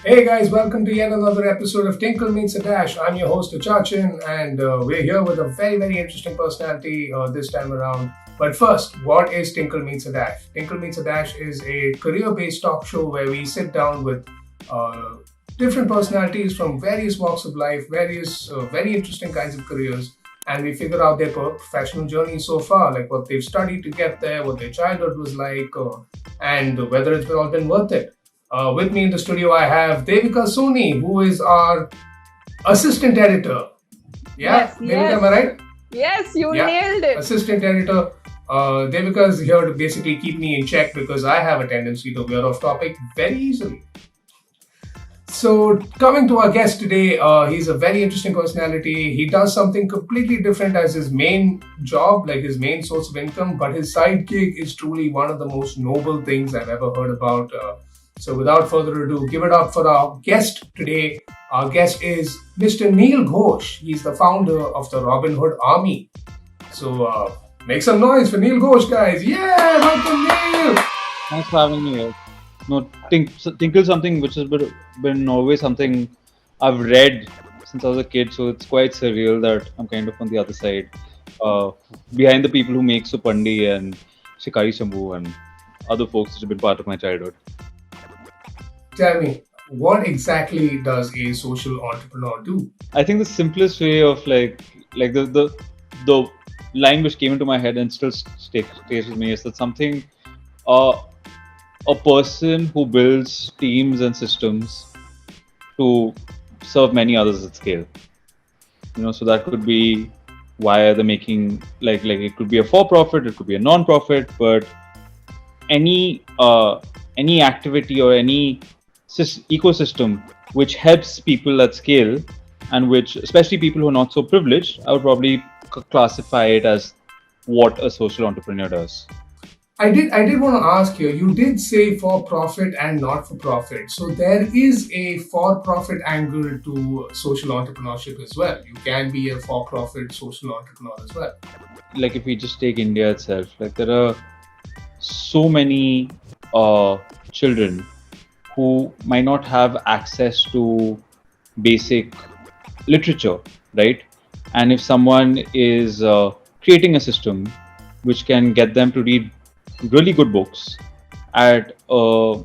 Hey guys, welcome to yet another episode of Tinkle Meets A Dash. I'm your host Achachan, and we're here with a very interesting personality this time around. But first, what is Tinkle Meets A Dash? Tinkle Meets A Dash is a career-based talk show where we sit down with different personalities from various walks of life, various very interesting kinds of careers, and we figure out their professional journey so far, like what they've studied to get there, what their childhood was like, and whether it's all been worth it. With me in the studio, I have Devika Soni, who is our assistant editor. Yeah, Yes, Devika, yes. am I right? Yes, you Yeah. nailed it. Assistant editor. Devika is here to basically keep me in check because I have a tendency to veer off topic very easily. So, coming to our guest today, he's a very interesting personality. He does something completely different as his main job, like his main source of income, but his side gig is truly one of the most noble things I've ever heard about. So, without further ado, give it up for our guest today. Our guest is Mr. Neel Ghose. He's the founder of the Robin Hood Army. So, make some noise for Neel Ghose, guys. Yeah, welcome, Neel. Thanks for having me here. No, Tinkle something which has been always something I've read since I was a kid, so it's quite surreal that I'm kind of on the other side, behind the people who make Suppandi and Shambu and other folks that have been part of my childhood. Tell me, what exactly does a social entrepreneur do? I think the simplest way of like the line which came into my head and still stays with me is that something a person who builds teams and systems to serve many others at scale. So that could be via the making, like it could be a for-profit, it could be a non-profit, but any activity or any ecosystem which helps people at scale, and which, especially people who are not so privileged, I would probably classify it as what a social entrepreneur does. I did want to ask you did say for profit and not for profit. So there is a for profit angle to social entrepreneurship as well. You can be a for profit social entrepreneur as well. Like if we just take India itself, like there are so many children who might not have access to basic literature, right? And if someone is creating a system which can get them to read really good books at a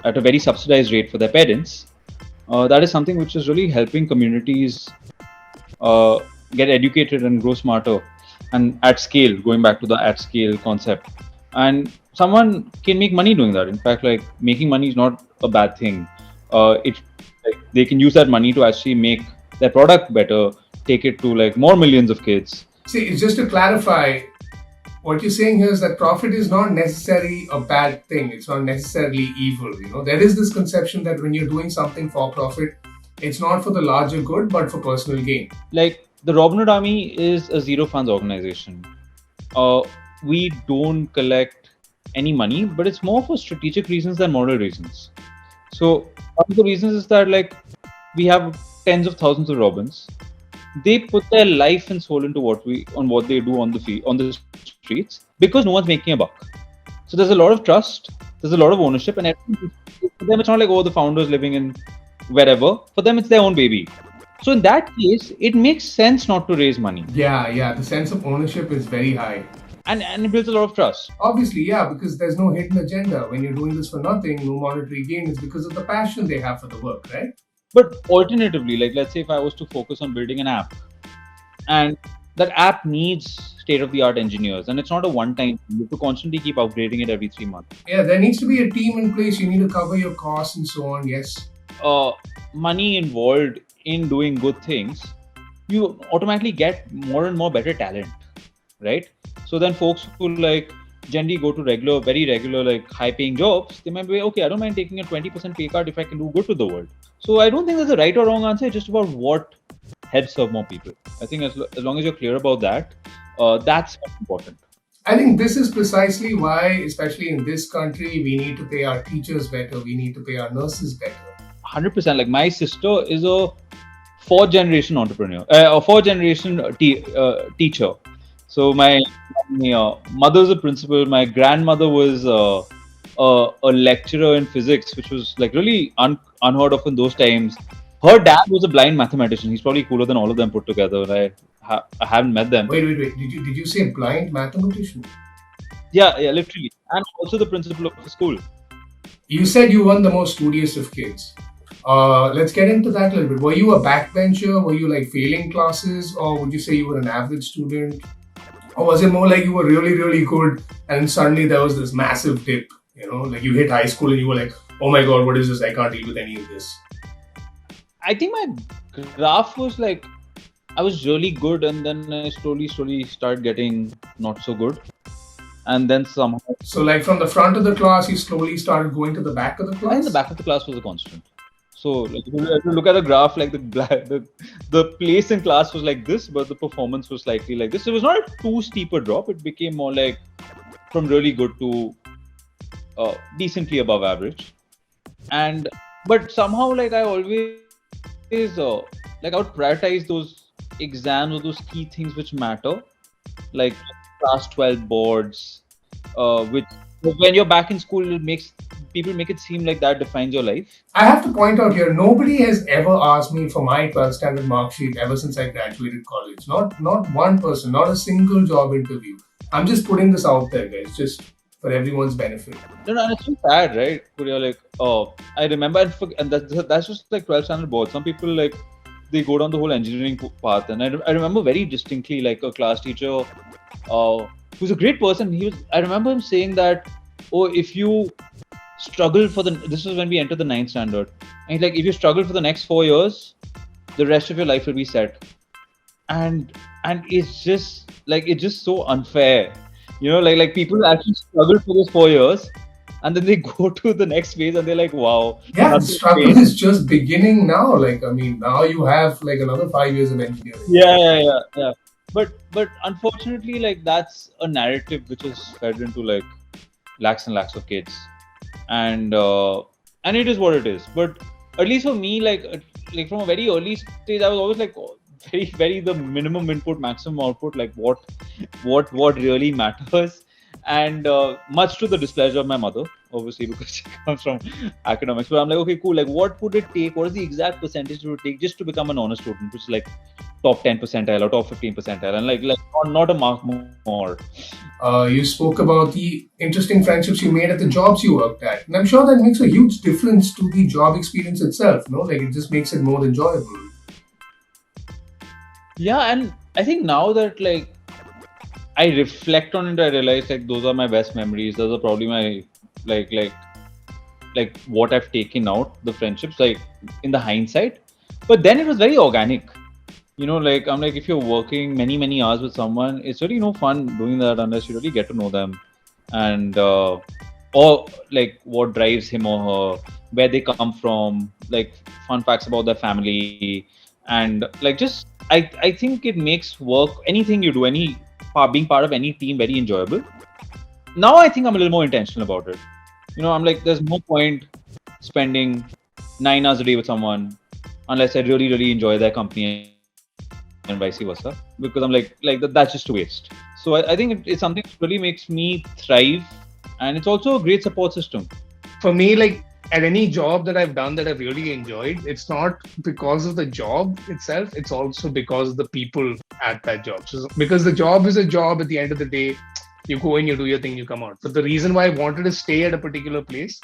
very subsidized rate for their parents, that is something which is really helping communities get educated and grow smarter and at scale, going back to the at scale concept. And someone can make money doing that. In fact, like making money is not a bad thing. They can use that money to actually make their product better, take it to like more millions of kids. See, just to clarify, what you're saying here is that profit is not necessarily a bad thing. It's not necessarily evil. There is this conception that when you're doing something for profit, it's not for the larger good, but for personal gain. Like the Robin Hood Army is a zero funds organization. We don't collect any money, but it's more for strategic reasons than moral reasons. So one of the reasons is that like we have tens of thousands of Robins. They put their life and soul into what they do on the streets because no one's making a buck. So there's a lot of trust, there's a lot of ownership, and for them it's not like the founder's living in wherever. For them it's their own baby. So in that case, it makes sense not to raise money. Yeah, the sense of ownership is very high. And it builds a lot of trust. Obviously, yeah, because there's no hidden agenda. When you're doing this for nothing, no monetary gain, is because of the passion they have for the work, right? But alternatively, like let's say if I was to focus on building an app, and that app needs state-of-the-art engineers, and it's not a one-time thing. You have to constantly keep upgrading it every 3 months. Yeah, there needs to be a team in place. You need to cover your costs and so on, yes. Money involved in doing good things, you automatically get more and more better talent, right? So then folks who like generally go to very regular, like high-paying jobs, they might be, okay, I don't mind taking a 20% pay cut if I can do good to the world. So I don't think there's a right or wrong answer. It's just about what helps serve more people. I think as long as you're clear about that, that's important. I think this is precisely why, especially in this country, we need to pay our teachers better. We need to pay our nurses better. 100%. Like my sister is a fourth generation entrepreneur, a fourth generation teacher. So my mother's a principal. My grandmother was a lecturer in physics, which was like really unheard of in those times. Her dad was a blind mathematician. He's probably cooler than all of them put together. I haven't met them. Wait. Did you say blind mathematician? Yeah, literally. And also the principal of the school. You said you weren't the most studious of kids. Let's get into that a little bit. Were you a backbencher? Were you like failing classes? Or would you say you were an average student? Or was it more like you were really, really good and suddenly there was this massive dip? You know, like you hit high school and you were like, oh my god, what is this? I can't deal with any of this. I think my graph was like, I was really good and then I slowly started getting not so good. And then somehow... So like from the front of the class, you slowly started going to the back of the class? And the back of the class was a constant. So like, if you look at the graph, like the place in class was like this, but the performance was slightly like this. It was not a too steep a drop. It became more like from really good to decently above average. But somehow like I always like I would prioritize those exams or those key things which matter, like class 12 boards, which when you're back in school, people make it seem like that defines your life. I have to point out here, nobody has ever asked me for my 12th standard mark sheet ever since I graduated college. Not one person, not a single job interview. I'm just putting this out there, guys, just for everyone's benefit. No, and it's so sad, right? You're like, oh, I remember, and that's just like 12th standard board. Some people like they go down the whole engineering path, and I remember very distinctly like a class teacher who's a great person. I remember him saying that, oh, if you struggle this was when we entered the 9th standard, and he's like, if you struggle for the next 4 years, the rest of your life will be set. And it's just so unfair, you know, like people actually struggle for those 4 years, and then they go to the next phase and they're like, wow. Yeah, the struggle is just beginning now. Like, I mean, now you have like another 5 years of engineering. Yeah. But unfortunately, like that's a narrative which is fed into like lakhs and lakhs of kids, and it is what it is. But at least for me, like from a very early stage, I was always like very, very the minimum input, maximum output, like what really matters. And much to the displeasure of my mother, obviously, because she comes from academics. But I'm like, okay, cool. Like, what would it take? What is the exact percentage it would take just to become an honor student, which is like top 10 percentile or top 15 percentile, and like not a mark more. You spoke about the interesting friendships you made at the jobs you worked at, and I'm sure that makes a huge difference to the job experience itself. No, like it just makes it more enjoyable. Yeah, and I think now that like I reflect on it, I realize like those are my best memories. Those are probably my like what I've taken out, the friendships, like in the hindsight. But then it was very organic. You know, like I'm like, if you're working many hours with someone, it's really no fun doing that unless you really get to know them, and or like what drives him or her, where they come from, like fun facts about their family, and like just I think it makes work, anything you do, being part of any team, very enjoyable. Now I think I'm a little more intentional about it. You know, I'm like, there's no point spending 9 hours a day with someone unless I really enjoy their company, and vice versa, because I'm like that's just a waste. So I think it's something that really makes me thrive, and it's also a great support system. For me, like at any job that I've done that I've really enjoyed, it's not because of the job itself, it's also because of the people at that job. So, because the job is a job, at the end of the day, you go in, you do your thing, you come out. But the reason why I wanted to stay at a particular place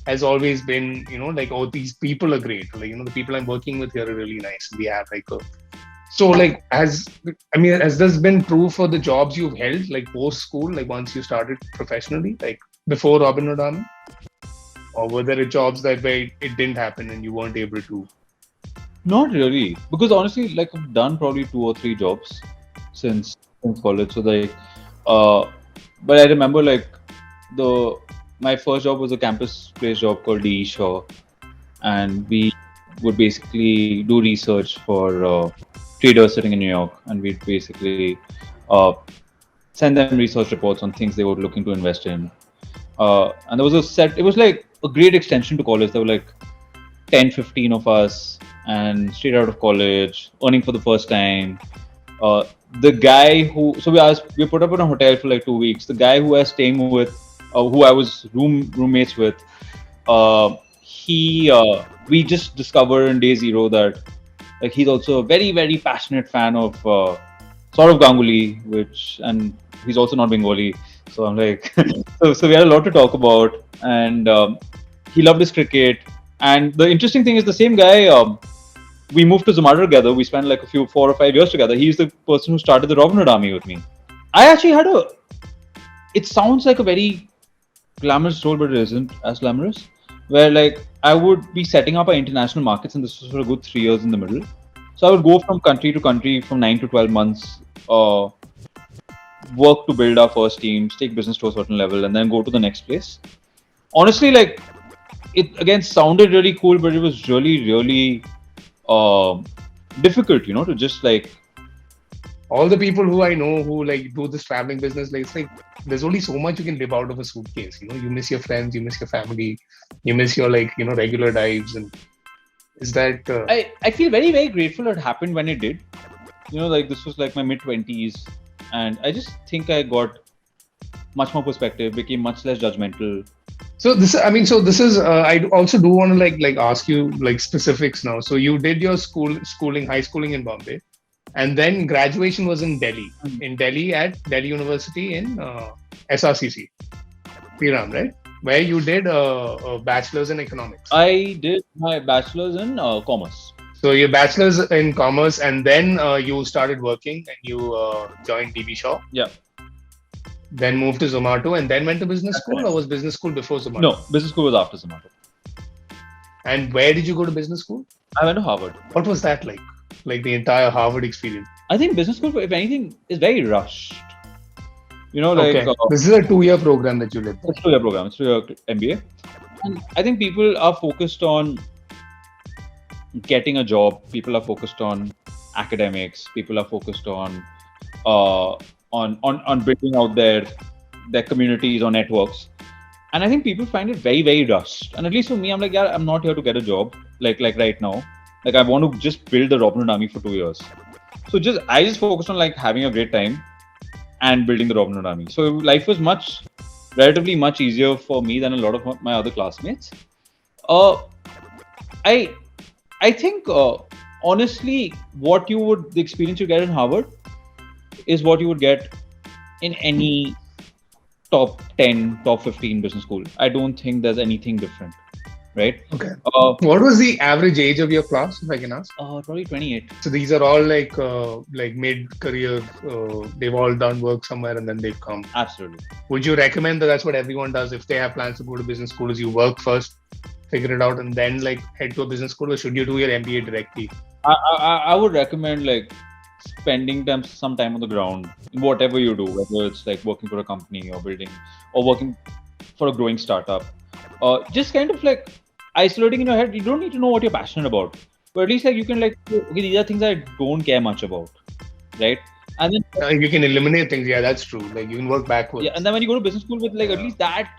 has always been, you know, like, oh, these people are great. Like, you know, the people I'm working with here are really nice. We have like so like, has this been true for the jobs you've held, like post school, like once you started professionally, like before Robin Hood Army? Or were there jobs that way it didn't happen and you weren't able to? Not really, because honestly, like I've done probably 2 or 3 jobs since college. So like, but I remember like my first job was a campus-based job called DE Shaw, and we would basically do research for traders sitting in New York, and we'd basically send them research reports on things they were looking to invest in. And there was it was like a great extension to college. There were like 10-15 of us, and straight out of college, earning for the first time. The guy we put up in a hotel for like 2 weeks. The guy who I was staying with who I was roommates with, we just discovered in day zero that like he's also a very very passionate fan of Saurav Ganguly, and he's also not Bengali. So I'm like, so we had a lot to talk about, and he loved his cricket. And the interesting thing is the same guy. We moved to Zomato together. We spent like 4 or 5 years together. He's the person who started the Robin Hood Army with me. I actually had it sounds like a very glamorous role, but it isn't as glamorous. Where like I would be setting up our international markets, and this was for a good 3 years in the middle. So I would go from country to country from 9 to 12 months, work to build our first teams, take business to a certain level, and then go to the next place. Honestly, like it again sounded really cool, but it was really difficult, to just like. All the people who I know who like do this traveling business, like it's like there's only so much you can live out of a suitcase. You miss your friends, you miss your family, you miss your regular dives, and is that? I feel very very grateful it happened when it did. Like this was like my mid-20s, and I just think I got much more perspective, became much less judgmental. So this is. I also do want to like ask you like specifics now. So you did your high schooling in Bombay. And then graduation was in Delhi. In Delhi at Delhi University in SRCC, Piram, right? Where you did a bachelor's in economics. I did my bachelor's in commerce. So your bachelor's in commerce, and then you started working, and you joined DB Shaw. Yeah. Then moved to Zomato, and then went to business school, or was business school before Zomato? No, business school was after Zomato. And where did you go to business school? I went to Harvard. What was that like? Like the entire Harvard experience? I think business school, if anything, is very rushed. This is a 2-year program that you did. It's a 2-year program. It's a 2-year MBA. And I think people are focused on getting a job. People are focused on academics. People are focused on building out their communities or networks. And I think people find it very, very rushed. And at least for me, I'm like, yeah, I'm not here to get a job like right now. Like I want to just build the Robin Hood Army for 2 years. So I just focused on like having a great time and building the Robin Hood Army. So life was relatively much easier for me than a lot of my other classmates. I think honestly, the experience you get in Harvard is what you would get in any top 10, top 15 business school. I don't think there's anything different. Right. Okay. What was the average age of your class, if I can ask? Probably 28. So these are all like mid-career. They've all done work somewhere and then they've come. Absolutely. Would you recommend that that's what everyone does if they have plans to go to business school? Is you work first, figure it out, and then like head to a business school, or should you do your MBA directly? I would recommend like spending some time on the ground in whatever you do, whether it's like working for a company or building or working for a growing startup. Just kind of like isolating in your head. You don't need to know what you're passionate about, but at least like you can like, okay, these are things I don't care much about, right? And then you can eliminate things. Yeah, that's true. Like you can work backwards. Yeah, and then when you go to business school with like at least that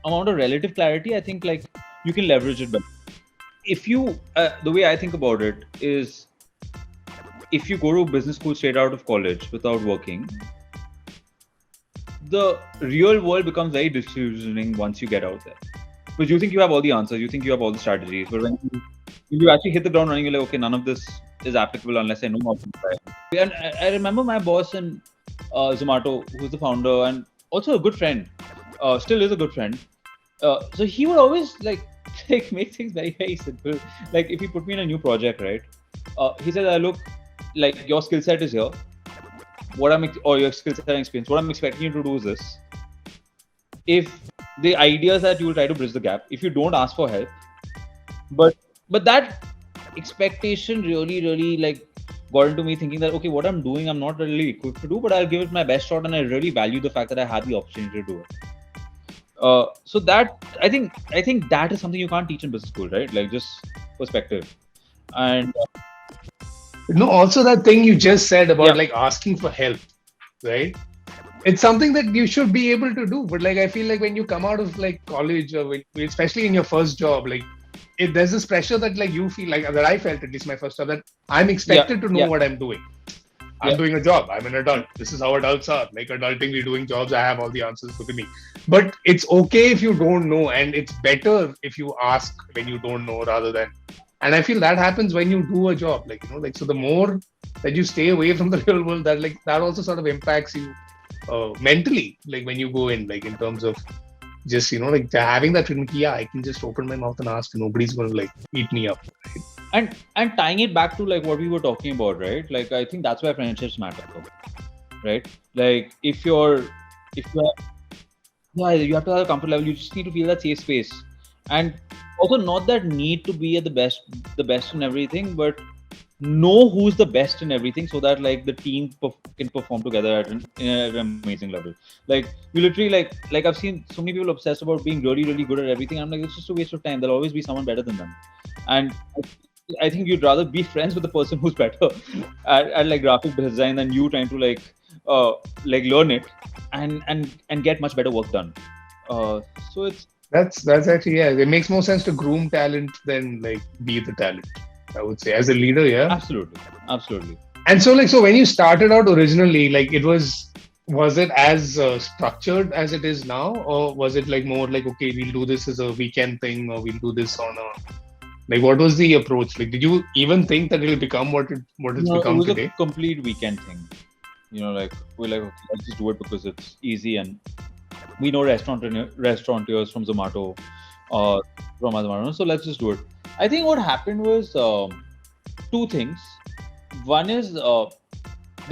amount of relative clarity, I think like you can leverage it better. If you, the way I think about it is, if you go to business school straight out of college without working, the real world becomes very disillusioning once you get out there. Because you think you have all the answers, you think you have all the strategies, but when you actually hit the ground running, you're like, okay, none of this is applicable unless I know how to try. And I remember my boss in Zomato, who's the founder and also a good friend, still is a good friend. So he would always like make things very, very simple. Like if he put me in a new project, right? He said, look, like your skill set is here. Or your skill set and experience. What I'm expecting you to do is this. If the ideas that you will try to bridge the gap, if you don't ask for help, but that expectation really like got into me thinking that okay, what I'm doing I'm not really equipped to do, but I'll give it my best shot, and I really value the fact that I had the opportunity to do it. So that I think that is something you can't teach in business school, right? Like just perspective. And no, also that thing you just said about like asking for help, right? It's something that you should be able to do. But like I feel like when you come out of like college, or especially in your first job, like there's this pressure that like you feel like that I felt at least my first job, that I'm expected to know what I'm doing. I'm doing a job. I'm an adult. This is how adults are. Like adulting, we're doing jobs. I have all the answers. Look at me. But it's okay if you don't know, and it's better if you ask when you don't know rather than. And I feel that happens when you do a job. Like so the more that you stay away from the real world, that also sort of impacts you mentally. Like when you go in, like in terms of just like having that feeling, yeah, I can just open my mouth and ask, and nobody's going to like eat me up. Right? And tying it back to like what we were talking about, right? Like I think that's why friendships matter, right? Like if you have to have a comfort level. You just need to feel that safe space, and also not that need to be at the best in everything, but know who's the best in everything, so that like the team can perform together at an amazing level. Like you literally like I've seen so many people obsessed about being really really good at everything. I'm like, it's just a waste of time. There'll always be someone better than them, and I think you'd rather be friends with the person who's better at like graphic design than you trying to like learn it and get much better work done. So it's that's actually, yeah, it makes more sense to groom talent than like be the talent, I would say, as a leader. Yeah, absolutely. And so when you started out originally, like was it as structured as it is now, or was it like more like, okay, we'll do this as a weekend thing, or we'll do this on a, like, what was the approach? Like, did you even think that it'll become what it's become today? It was a complete weekend thing. Like we're like, okay, let's just do it because it's easy, and we know restaurateurs from Zomato or from Zomato, so let's just do it. I think what happened was two things. One is the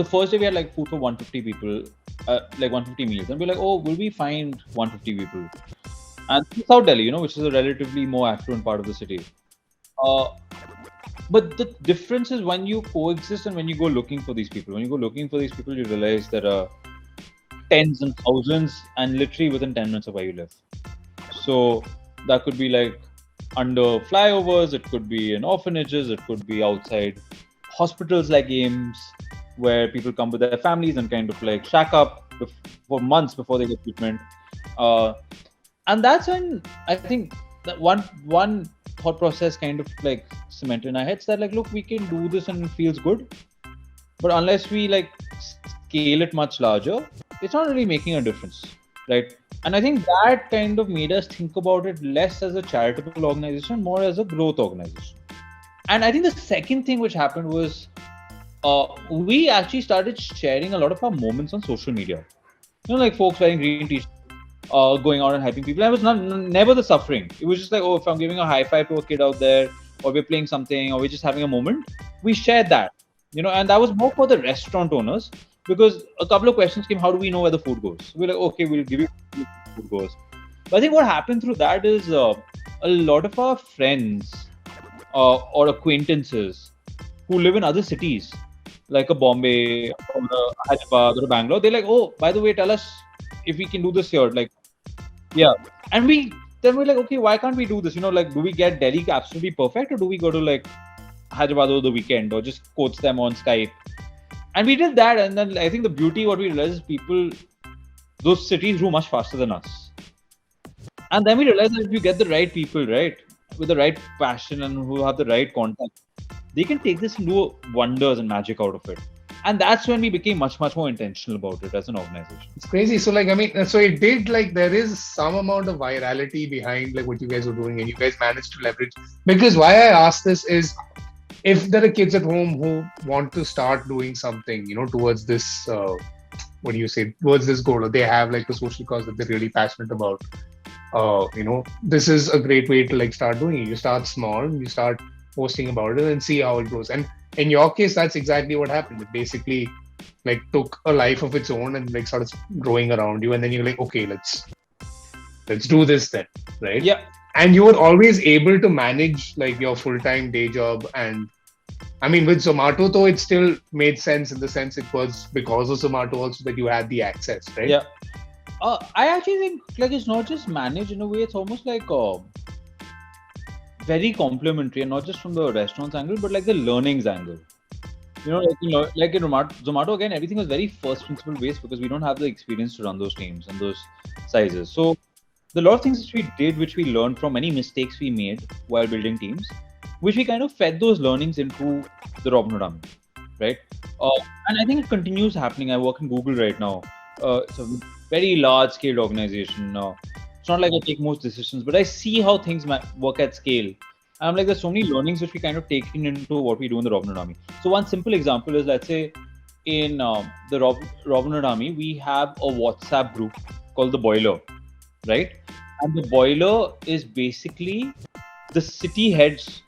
first day we had like food for 150 people, like 150 meals, and we're like, oh, will we find 150 people? And South Delhi, which is a relatively more affluent part of the city. But the difference is when you coexist and when you go looking for these people. When you go looking for these people, you realize there are tens and thousands, and literally within 10 minutes of where you live. So that could be like under flyovers, it could be in orphanages, it could be outside hospitals like AIMS, where people come with their families and kind of like shack up for months before they get treatment. And that's when I think that one thought process kind of like cemented in our heads that like, look, we can do this and it feels good, but unless we like scale it much larger, it's not really making a difference, right? And I think that kind of made us think about it less as a charitable organization, more as a growth organization. And I think the second thing which happened was we actually started sharing a lot of our moments on social media. Like folks wearing green t-shirts, going out and helping people. And it was never the suffering. It was just like, oh, if I'm giving a high five to a kid out there, or we're playing something, or we're just having a moment, we shared that. And that was more for the restaurant owners, because a couple of questions came, how do we know where the food goes? We're like, okay, we'll give you where the food goes. But I think what happened through that is a lot of our friends or acquaintances who live in other cities, like a Bombay or a Hyderabad or a Bangalore, they're like, oh, by the way, tell us if we can do this here. Like, yeah. And then we're like, okay, why can't we do this? Like, do we get Delhi absolutely perfect, or do we go to like Hyderabad over the weekend, or just coach them on Skype? And we did that, and then I think the beauty, what we realized is those cities grew much faster than us. And then we realized that if you get the right people, right, with the right passion and who have the right contact, they can take this and do wonders and magic out of it. And that's when we became much, much more intentional about it as an organization. It's crazy. So so it did, like, there is some amount of virality behind like what you guys were doing, and you guys managed to leverage. Because why I ask this is, if there are kids at home who want to start doing something, towards this, towards this goal, or they have like a social cause that they're really passionate about, this is a great way to like start doing it. You start small, you start posting about it and see how it goes. And in your case, that's exactly what happened. It basically like took a life of its own and like started growing around you. And then you're like, okay, let's do this then, right? Yeah. And you were always able to manage like your full-time day job. And I mean, with Zomato, though, it still made sense in the sense it was because of Zomato also that you had the access, right? Yeah. I actually think like it's not just managed in a way, it's almost like very complementary, and not just from the restaurants angle, but like the learnings angle. Like in Zomato, again, everything was very first principle based because we don't have the experience to run those teams and those sizes. So the lot of things which we did, which we learned from many mistakes we made while building teams, which we kind of fed those learnings into the Robin Hood Army. right? And I think it continues happening. I work in Google right now. It's a very large scale organization now. It's not like I take most decisions, but I see how things work at scale. And I'm like, there's so many learnings which we kind of take into what we do in the Robin Hood Army. So one simple example is, let's say, in the Robin Hood Army, we have a WhatsApp group called the Boiler, right? And the Boiler is basically the city heads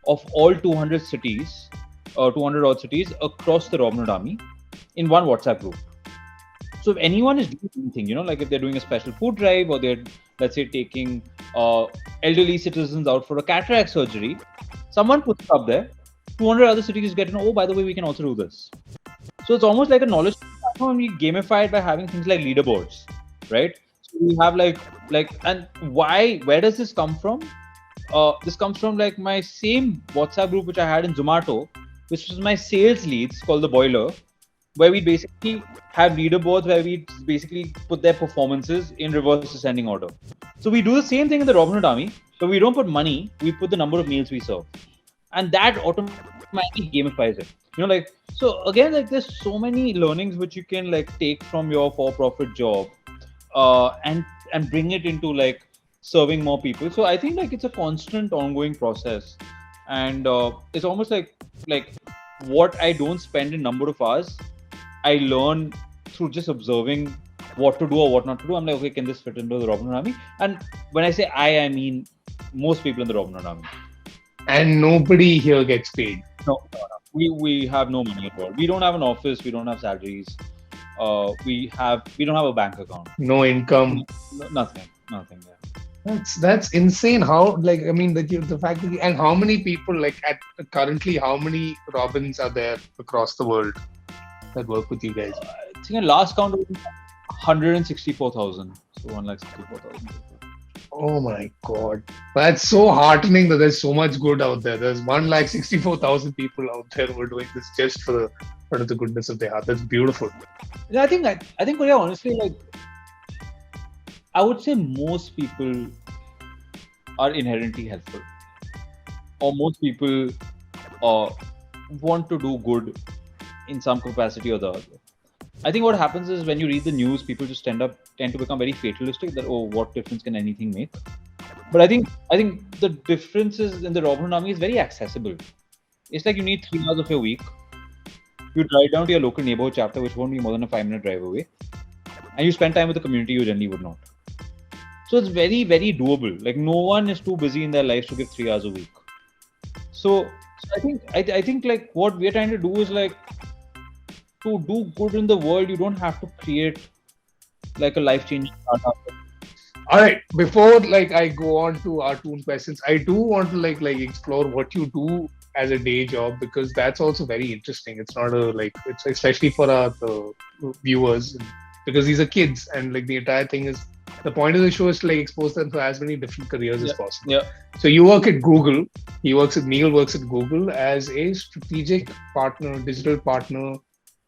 of all 200 cities, 200 odd cities across the Robin Hood Army in one WhatsApp group. So if anyone is doing anything, like if they're doing a special food drive, or they're, let's say, taking elderly citizens out for a cataract surgery, someone puts it up there. 200 other cities get to know, oh, by the way, we can also do this. So it's almost like a knowledge platform, and we gamify it by having things like leaderboards, right? So we have and where does this come from? This comes from like my same WhatsApp group which I had in Zomato, which was my sales leads, called the Boiler, where we basically have leaderboards where we basically put their performances in reverse descending order. So we do the same thing in the Robin Hood Army, but we don't put money, we put the number of meals we serve. And that automatically gamifies it. So again, like there's so many learnings which you can like take from your for-profit job and bring it into like serving more people. So I think like it's a constant ongoing process, and it's almost like what I don't spend in number of hours, I learn through just observing what to do or what not to do. I'm like, okay, can this fit into the Robin Hood Army? And when I say I mean most people in the Robin Hood Army. And nobody here gets paid. No. We have no money at all. We don't have an office. We don't have salaries. We don't have a bank account. No income. Nothing. Yeah. That's insane. How the fact that and how many people currently how many Robins are there across the world that work with you guys? I think last count was 164,000. So 164,000. Oh my God. That's so heartening that there's so much good out there. There's 164,000 people out there who are doing this just for the goodness of their heart. That's beautiful. Yeah, I think honestly, like, I would say most people are inherently helpful, or most people want to do good in some capacity or the other. I think what happens is when you read the news, people just tend to become very fatalistic that, oh, what difference can anything make? But I think the differences in the Robin Hood Army is very accessible. It's like you need 3 hours of your week. You drive down to your local neighborhood chapter, which won't be more than a 5-minute drive away, and you spend time with the community you generally would not. So it's very, very doable. Like no one is too busy in their lives to give 3 hours a week. So I think like what we're trying to do is like, to do good in the world, you don't have to create like a life-changing startup. All right. Before I go on to our two questions, I do want to explore what you do as a day job, because that's also very interesting. It's not it's especially for our viewers, because these are kids, and the entire thing is, the point of the show is to expose them to as many different careers as possible. Yeah. So you work at Google. Neel works at Google as a strategic partner, digital partner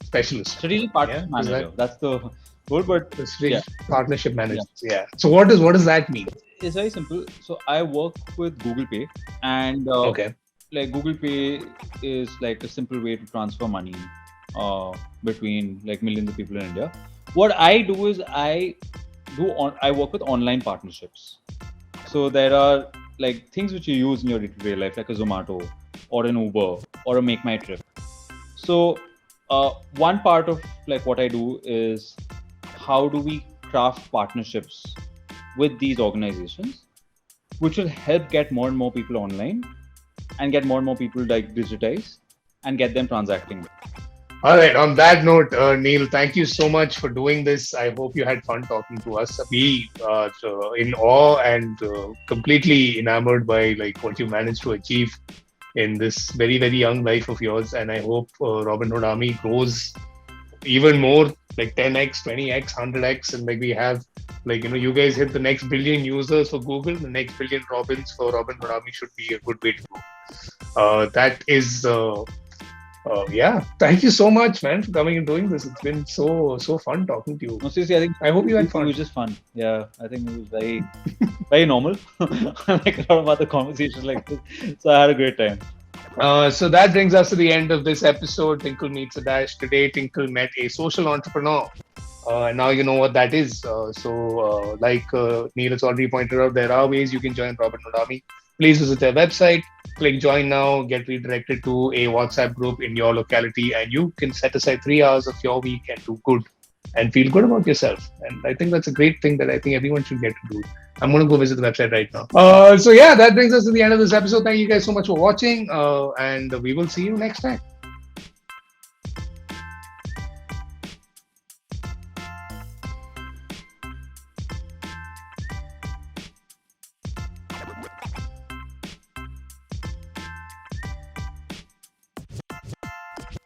specialist. Strategic partner manager. That's the word, but partnership manager. Yeah. So what does that mean? It's very simple. So I work with Google Pay, and Google Pay is like a simple way to transfer money between millions of people in India. What I do is I work with online partnerships. So there are things which you use in your day-to-day life, like a Zomato or an Uber or a Make My Trip. So one part of what I do is, how do we craft partnerships with these organizations which will help get more and more people online and get more and more people digitized and get them transacting. All right. On that note, Neel, thank you so much for doing this. I hope you had fun talking to us. We in awe and completely enamored by what you managed to achieve in this very, very young life of yours. And I hope Robin Hood Army grows even more, 10x, 20x, 100x, and we have you guys hit the next billion users for Google. The next billion Robins for Robin Hood Army should be a good way to go. That is. Thank you so much, man, for coming and doing this. It's been so fun talking to you. No, seriously, I hope you had fun. It was just fun. Yeah, I think it was very, very normal. A lot of other conversations like this. So I had a great time. So that brings us to the end of this episode, Tinkle Meets a Dash. Today, Tinkle met a social entrepreneur. And now you know what that is. Like Neel has already pointed out, there are ways you can join Robin Hood Army. Please visit their website, click join now, get redirected to a WhatsApp group in your locality, and you can set aside 3 hours of your week and do good and feel good about yourself. And I think that's a great thing that I think everyone should get to do. I'm going to go visit the website right now. So yeah, that brings us to the end of this episode. Thank you guys so much for watching, and we will see you next time.